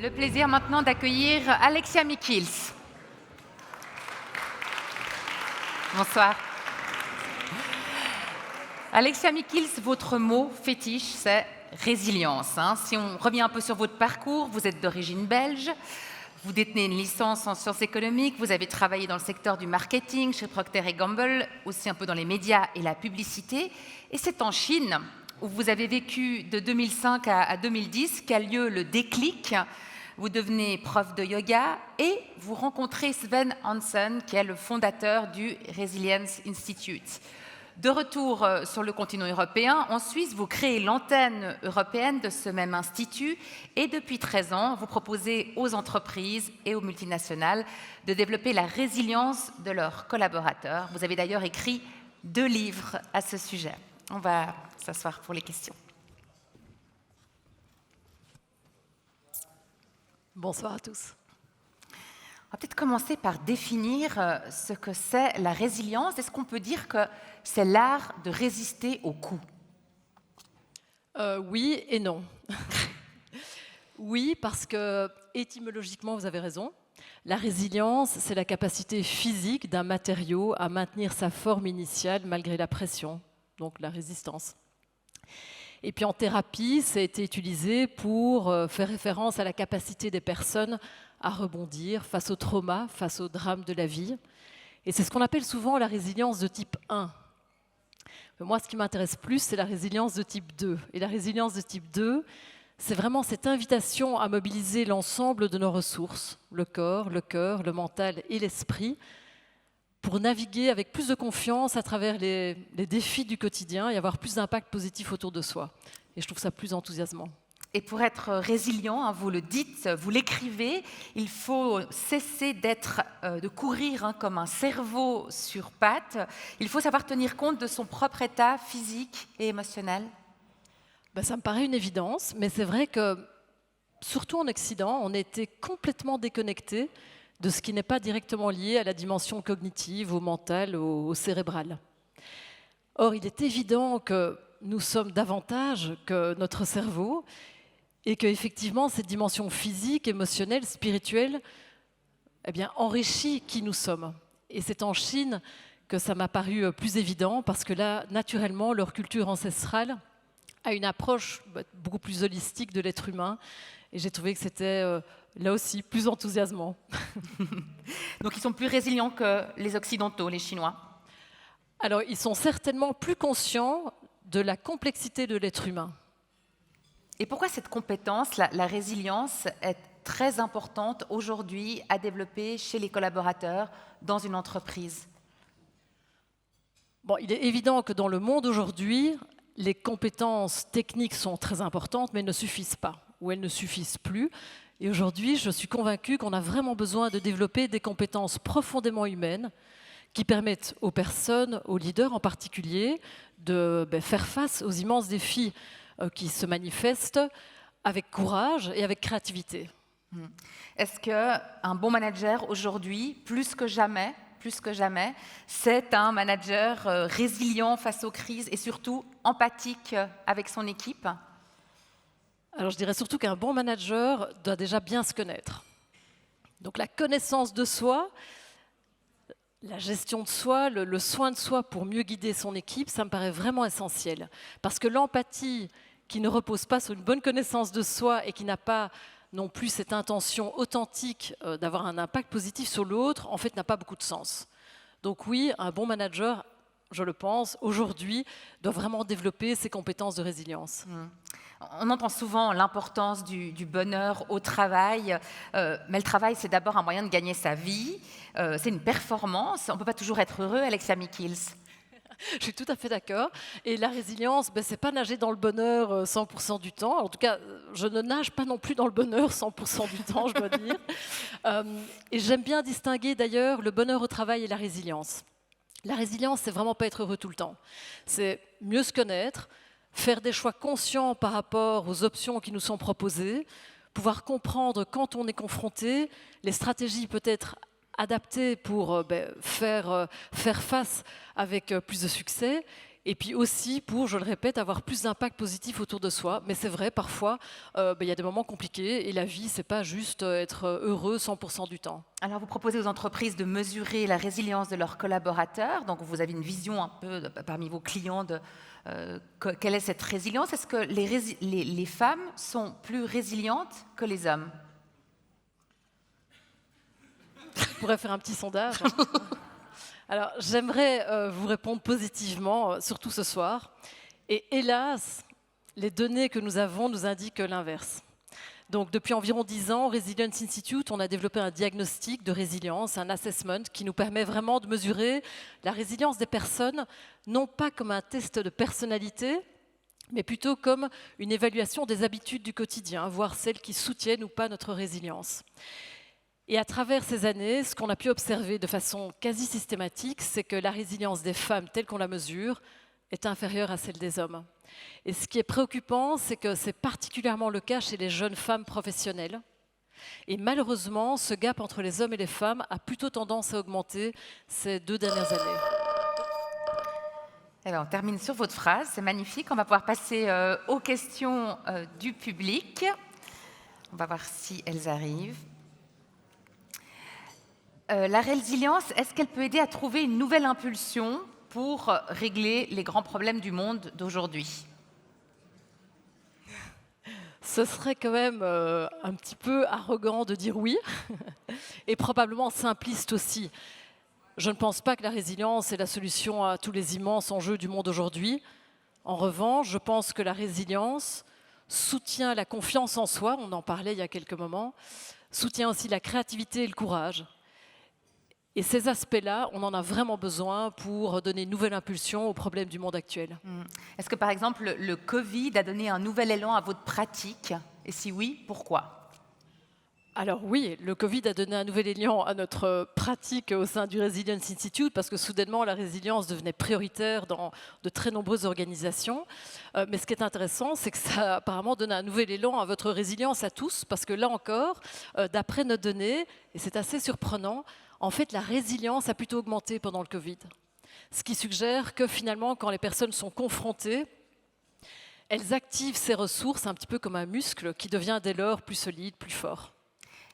Le plaisir maintenant d'accueillir Alexia Mikils. Bonsoir. Alexia Mikils, votre mot fétiche, c'est résilience. Si on revient un peu sur votre parcours, vous êtes d'origine belge, vous détenez une licence en sciences économiques, vous avez travaillé dans le secteur du marketing chez Procter & Gamble, aussi un peu dans les médias et la publicité. Et c'est en Chine, où vous avez vécu de 2005 à 2010, qu'a lieu le déclic. Vous devenez prof de yoga et vous rencontrez Sven Hansen, qui est le fondateur du Resilience Institute. De retour sur le continent européen, en Suisse, vous créez l'antenne européenne de ce même institut et depuis 13 ans, vous proposez aux entreprises et aux multinationales de développer la résilience de leurs collaborateurs. Vous avez d'ailleurs écrit 2 livres à ce sujet. On va s'asseoir pour les questions. Bonsoir à tous. On va peut-être commencer par définir ce que c'est la résilience. Est-ce qu'on peut dire que c'est l'art de résister aux coups? Oui et non. Oui, parce que étymologiquement, vous avez raison. La résilience, c'est la capacité physique d'un matériau à maintenir sa forme initiale malgré la pression, donc la résistance. Et puis en thérapie, ça a été utilisé pour faire référence à la capacité des personnes à rebondir face au trauma, face au drame de la vie. Et c'est ce qu'on appelle souvent la résilience de type 1. Mais moi, ce qui m'intéresse plus, c'est la résilience de type 2. Et la résilience de type 2, c'est vraiment cette invitation à mobiliser l'ensemble de nos ressources, le corps, le cœur, le mental et l'esprit, pour naviguer avec plus de confiance à travers les défis du quotidien et avoir plus d'impact positif autour de soi. Et je trouve ça plus enthousiasmant. Et pour être résilient, vous le dites, vous l'écrivez, il faut cesser de courir comme un cerveau sur pattes. Il faut savoir tenir compte de son propre état physique et émotionnel. Ça me paraît une évidence, mais c'est vrai que, surtout en Occident, on a été complètement déconnecté de ce qui n'est pas directement lié à la dimension cognitive, au mental, au cérébral. Or, il est évident que nous sommes davantage que notre cerveau et qu'effectivement, cette dimension physique, émotionnelle, spirituelle, enrichit qui nous sommes. Et c'est en Chine que ça m'a paru plus évident, parce que là, naturellement, leur culture ancestrale a une approche beaucoup plus holistique de l'être humain. Et j'ai trouvé que c'était, là aussi, plus enthousiasmant. Donc, ils sont plus résilients que les Occidentaux, les Chinois? Alors, ils sont certainement plus conscients de la complexité de l'être humain. Et pourquoi cette compétence, la résilience, est très importante aujourd'hui à développer chez les collaborateurs dans une entreprise? Il est évident que dans le monde aujourd'hui, les compétences techniques sont très importantes, mais ne suffisent pas, ou elles ne suffisent plus. Et aujourd'hui, je suis convaincue qu'on a vraiment besoin de développer des compétences profondément humaines qui permettent aux personnes, aux leaders en particulier, de faire face aux immenses défis qui se manifestent avec courage et avec créativité. Est-ce qu'un bon manager aujourd'hui, plus que jamais, c'est un manager résilient face aux crises et surtout empathique avec son équipe? Alors je dirais surtout qu'un bon manager doit déjà bien se connaître. Donc la connaissance de soi, la gestion de soi, le soin de soi pour mieux guider son équipe, ça me paraît vraiment essentiel. Parce que l'empathie qui ne repose pas sur une bonne connaissance de soi et qui n'a pas non plus cette intention authentique d'avoir un impact positif sur l'autre, en fait, n'a pas beaucoup de sens. Donc oui, un bon manager, je le pense, aujourd'hui, doit vraiment développer ses compétences de résilience. On entend souvent l'importance du bonheur au travail, mais le travail, c'est d'abord un moyen de gagner sa vie, c'est une performance. On ne peut pas toujours être heureux, Alexia Mikils. Je suis tout à fait d'accord. Et la résilience, ce n'est pas nager dans le bonheur 100% du temps. En tout cas, je ne nage pas non plus dans le bonheur 100% du temps, je dois dire. Et j'aime bien distinguer d'ailleurs le bonheur au travail et la résilience. La résilience, c'est vraiment pas être heureux tout le temps. C'est mieux se connaître, faire des choix conscients par rapport aux options qui nous sont proposées, pouvoir comprendre quand on est confronté, les stratégies peut-être adaptées pour faire face avec plus de succès, Et puis aussi pour, je le répète, avoir plus d'impact positif autour de soi. Mais c'est vrai, parfois, il y a des moments compliqués et la vie, c'est pas juste être heureux 100% du temps. Alors, vous proposez aux entreprises de mesurer la résilience de leurs collaborateurs. Donc, vous avez une vision un peu parmi vos clients de quelle est cette résilience. Est-ce que les femmes sont plus résilientes que les hommes? On pourrait faire un petit sondage. Alors, j'aimerais vous répondre positivement, surtout ce soir. Et hélas, les données que nous avons nous indiquent l'inverse. Donc, depuis environ 10 ans, au Resilience Institute, on a développé un diagnostic de résilience, un assessment qui nous permet vraiment de mesurer la résilience des personnes, non pas comme un test de personnalité, mais plutôt comme une évaluation des habitudes du quotidien, voir celles qui soutiennent ou pas notre résilience. Et à travers ces années, ce qu'on a pu observer de façon quasi systématique, c'est que la résilience des femmes, telle qu'on la mesure, est inférieure à celle des hommes. Et ce qui est préoccupant, c'est que c'est particulièrement le cas chez les jeunes femmes professionnelles. Et malheureusement, ce gap entre les hommes et les femmes a plutôt tendance à augmenter ces 2 dernières années. Alors, on termine sur votre phrase, c'est magnifique. On va pouvoir passer aux questions du public. On va voir si elles arrivent. La résilience, est-ce qu'elle peut aider à trouver une nouvelle impulsion pour régler les grands problèmes du monde d'aujourd'hui? Ce serait quand même un petit peu arrogant de dire oui, et probablement simpliste aussi. Je ne pense pas que la résilience est la solution à tous les immenses enjeux du monde aujourd'hui. En revanche, je pense que la résilience soutient la confiance en soi, on en parlait il y a quelques moments, soutient aussi la créativité et le courage. Et ces aspects-là, on en a vraiment besoin pour donner une nouvelle impulsion aux problèmes du monde actuel. Est-ce que, par exemple, le Covid a donné un nouvel élan à votre pratique? Et si oui, pourquoi? Alors oui, le Covid a donné un nouvel élan à notre pratique au sein du Resilience Institute parce que soudainement, la résilience devenait prioritaire dans de très nombreuses organisations. Mais ce qui est intéressant, c'est que ça a apparemment donné un nouvel élan à votre résilience à tous parce que là encore, d'après nos données, et c'est assez surprenant, en fait, la résilience a plutôt augmenté pendant le Covid. Ce qui suggère que finalement, quand les personnes sont confrontées, elles activent ces ressources un petit peu comme un muscle qui devient dès lors plus solide, plus fort.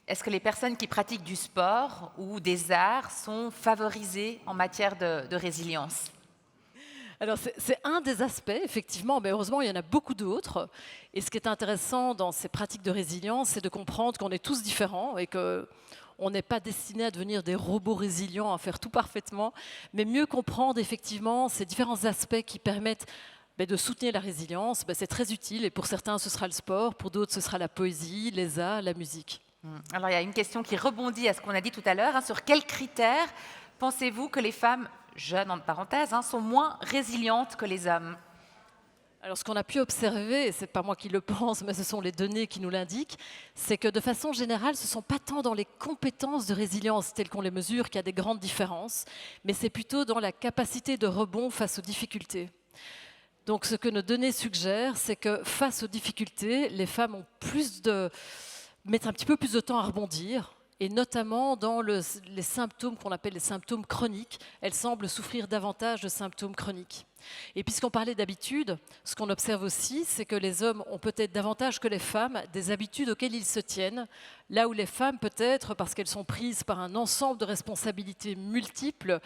Est-ce que les personnes qui pratiquent du sport ou des arts sont favorisées en matière de résilience? Alors c'est un des aspects, effectivement, mais heureusement il y en a beaucoup d'autres. Et ce qui est intéressant dans ces pratiques de résilience, c'est de comprendre qu'on est tous différents et qu'on n'est pas destiné à devenir des robots résilients, à faire tout parfaitement, mais mieux comprendre effectivement ces différents aspects qui permettent de soutenir la résilience. C'est très utile et pour certains ce sera le sport, pour d'autres ce sera la poésie, les arts, la musique. Alors il y a une question qui rebondit à ce qu'on a dit tout à l'heure. Sur quels critères pensez-vous que les femmes, jeunes entre parenthèses, sont moins résilientes que les hommes? Alors ce qu'on a pu observer, et ce n'est pas moi qui le pense, mais ce sont les données qui nous l'indiquent, c'est que de façon générale, ce ne sont pas tant dans les compétences de résilience telles qu'on les mesure qu'il y a des grandes différences, mais c'est plutôt dans la capacité de rebond face aux difficultés. Donc ce que nos données suggèrent, c'est que face aux difficultés, les femmes ont mettent un petit peu plus de temps à rebondir, et notamment dans les symptômes qu'on appelle les symptômes chroniques, elles semblent souffrir davantage de symptômes chroniques. Et puisqu'on parlait d'habitudes, ce qu'on observe aussi, c'est que les hommes ont peut-être davantage que les femmes des habitudes auxquelles ils se tiennent, là où les femmes, peut-être parce qu'elles sont prises par un ensemble de responsabilités multiples,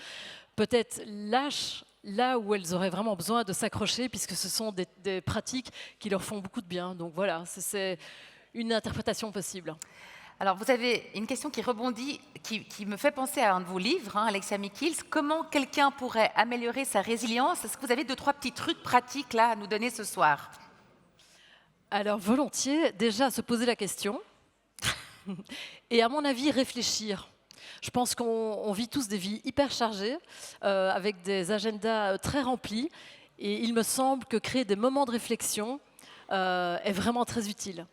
peut-être lâchent là où elles auraient vraiment besoin de s'accrocher, puisque ce sont des pratiques qui leur font beaucoup de bien. Donc voilà, c'est une interprétation possible. Alors, vous avez une question qui rebondit, qui me fait penser à un de vos livres, Alexia Michels. Comment quelqu'un pourrait améliorer sa résilience? Est-ce que vous avez 2-3 petits trucs pratiques là à nous donner ce soir? Alors, volontiers, déjà se poser la question et à mon avis, réfléchir. Je pense qu'on vit tous des vies hyper chargées, avec des agendas très remplis, et il me semble que créer des moments de réflexion est vraiment très utile.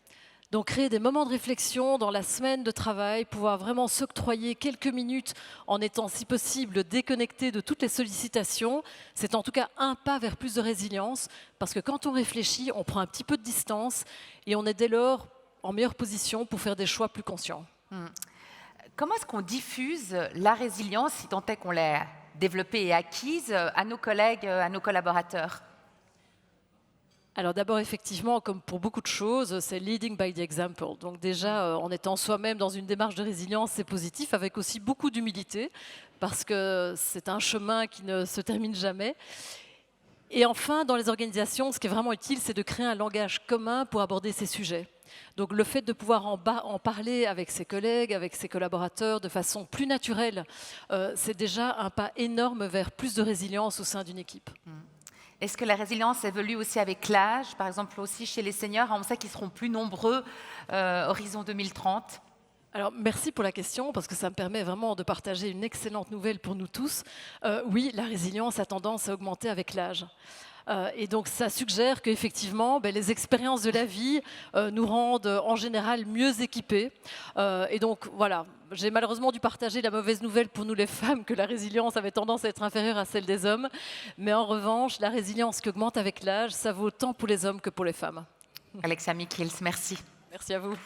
Donc créer des moments de réflexion dans la semaine de travail, pouvoir vraiment s'octroyer quelques minutes en étant si possible déconnecté de toutes les sollicitations, c'est en tout cas un pas vers plus de résilience, parce que quand on réfléchit, on prend un petit peu de distance et on est dès lors en meilleure position pour faire des choix plus conscients. Comment est-ce qu'on diffuse la résilience, si tant est qu'on l'ait développée et acquise à nos collègues, à nos collaborateurs? Alors d'abord, effectivement, comme pour beaucoup de choses, c'est leading by the example. Donc déjà, en étant soi-même dans une démarche de résilience, c'est positif, avec aussi beaucoup d'humilité, parce que c'est un chemin qui ne se termine jamais. Et enfin, dans les organisations, ce qui est vraiment utile, c'est de créer un langage commun pour aborder ces sujets. Donc le fait de pouvoir en parler avec ses collègues, avec ses collaborateurs de façon plus naturelle, c'est déjà un pas énorme vers plus de résilience au sein d'une équipe. Est-ce que la résilience évolue aussi avec l'âge? Par exemple, aussi chez les seniors, on sait qu'ils seront plus nombreux horizon 2030. Alors, merci pour la question, parce que ça me permet vraiment de partager une excellente nouvelle pour nous tous. Oui, la résilience a tendance à augmenter avec l'âge. Et donc, ça suggère qu'effectivement, les expériences de la vie nous rendent en général mieux équipés. Et donc, voilà, j'ai malheureusement dû partager la mauvaise nouvelle pour nous les femmes, que la résilience avait tendance à être inférieure à celle des hommes. Mais en revanche, la résilience qui augmente avec l'âge, ça vaut tant pour les hommes que pour les femmes. Alexa Michiels, merci. Merci à vous.